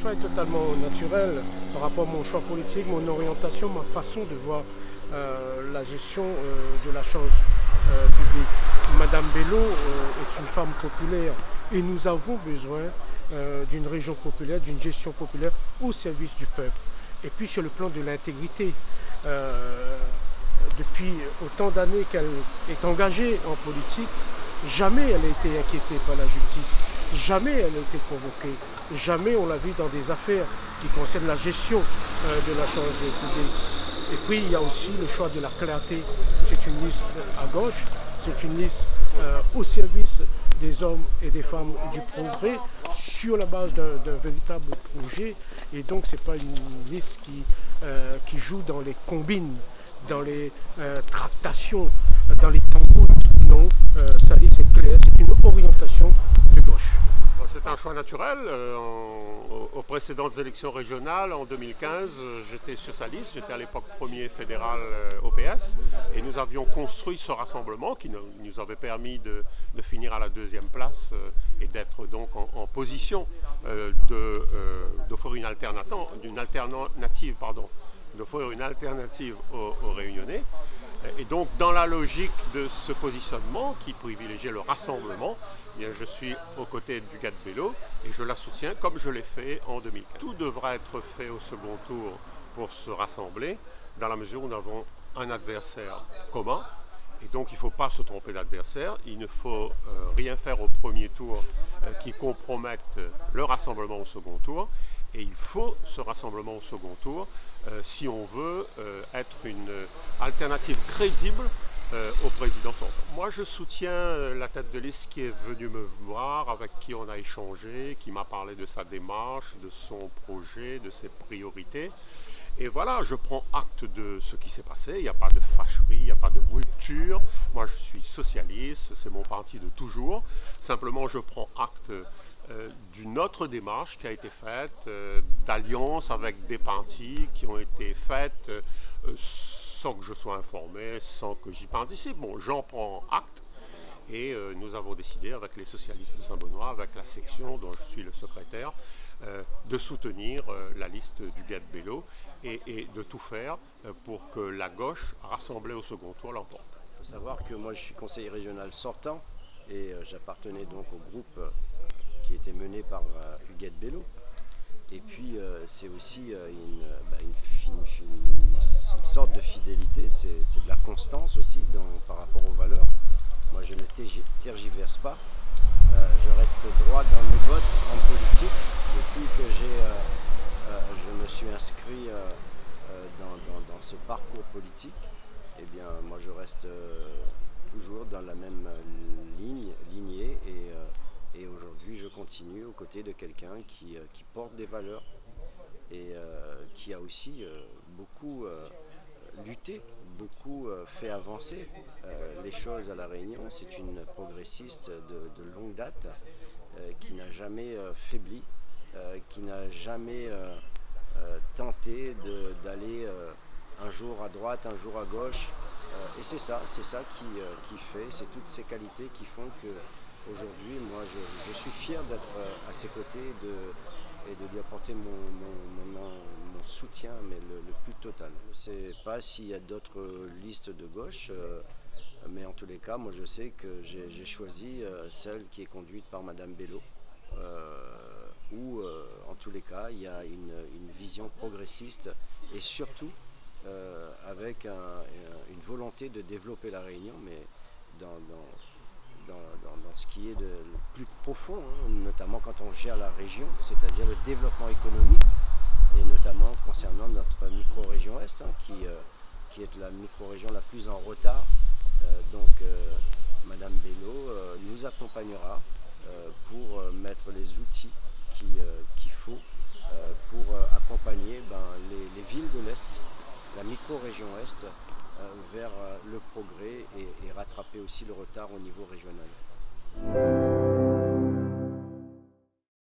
choix est totalement naturel par rapport à mon choix politique, mon orientation, ma façon de voir la gestion de la chose publique. Madame Bello est une femme populaire et nous avons besoin d'une région populaire, d'une gestion populaire au service du peuple. Et puis sur le plan de l'intégrité, depuis autant d'années qu'elle est engagée en politique, jamais elle n'a été inquiétée par la justice, jamais elle n'a été convoquée, jamais on l'a vu dans des affaires qui concernent la gestion de la chose publique. Et puis il y a aussi le choix de la clarté. C'est une liste à gauche, c'est une liste au service des hommes et des femmes du progrès sur la base d'un véritable projet. Et donc ce n'est pas une liste qui joue dans les combines, dans les tractations, dans les tambouilles. Non, sa liste est claire, c'est une orientation de gauche. C'est un choix naturel. Aux précédentes élections régionales, en 2015, j'étais sur sa liste. J'étais à l'époque premier fédéral au PS. Et nous avions construit ce rassemblement qui nous avait permis de finir à la deuxième place et d'être donc en position d'offrir une alternative, d'offrir une alternative aux Réunionnais. Et donc, dans la logique de ce positionnement qui privilégiait le rassemblement, eh bien, je suis aux côtés du GAD Bello et je la soutiens comme je l'ai fait en 2015. Tout devra être fait au second tour pour se rassembler, dans la mesure où nous avons un adversaire commun. Et donc, il ne faut pas se tromper d'adversaire. Il ne faut rien faire au premier tour qui compromette le rassemblement au second tour. Et il faut ce rassemblement au second tour si on veut être une alternative crédible au président sortant. Moi, je soutiens la tête de liste qui est venue me voir, avec qui on a échangé, qui m'a parlé de sa démarche, de son projet, de ses priorités. Et voilà, je prends acte de ce qui s'est passé. Il n'y a pas de fâcherie, il n'y a pas de rupture. Moi, je suis socialiste, c'est mon parti de toujours. Simplement, je prends acte d'une autre démarche qui a été faite, d'alliance avec des partis qui ont été faites sans que je sois informé, sans que j'y participe. Bon, j'en prends acte et nous avons décidé avec les socialistes de Saint-Benoît, avec la section dont je suis le secrétaire, de soutenir la liste du GAD Bello et de tout faire pour que la gauche, rassemblée au second tour, l'emporte. Il faut savoir que moi je suis conseiller régional sortant et j'appartenais donc au groupe qui était mené par GAD Bello. Et puis c'est aussi une sorte de fidélité, c'est de la constance aussi par rapport aux valeurs. Moi je ne tergiverse pas, je reste droit dans mes bottes en politique. Depuis que je me suis inscrit dans ce parcours politique, eh bien moi je reste toujours dans la même lignée et aujourd'hui je continue aux côtés de quelqu'un qui porte des valeurs et qui a aussi beaucoup lutté, beaucoup fait avancer les choses à La Réunion. C'est une progressiste de longue date qui n'a jamais faibli, qui n'a jamais tenté d'aller un jour à droite, un jour à gauche. Et c'est ça qui fait, c'est toutes ces qualités qui font que aujourd'hui, moi, je suis fier d'être à ses côtés et de lui apporter mon soutien, mais le plus total. Je ne sais pas s'il y a d'autres listes de gauche, mais en tous les cas, moi, je sais que j'ai choisi celle qui est conduite par Madame Bello, où, en tous les cas, il y a une vision progressiste et surtout avec une volonté de développer la Réunion, mais dans ce qui est le plus profond, hein, notamment quand on gère la région, c'est-à-dire le développement économique, et notamment concernant notre micro-région Est, hein, qui est la micro-région la plus en retard. Donc Madame Bello nous accompagnera pour mettre les outils qu'il faut pour accompagner les villes de l'Est, la micro-région Est, vers le progrès et rattraper aussi le retard au niveau régional.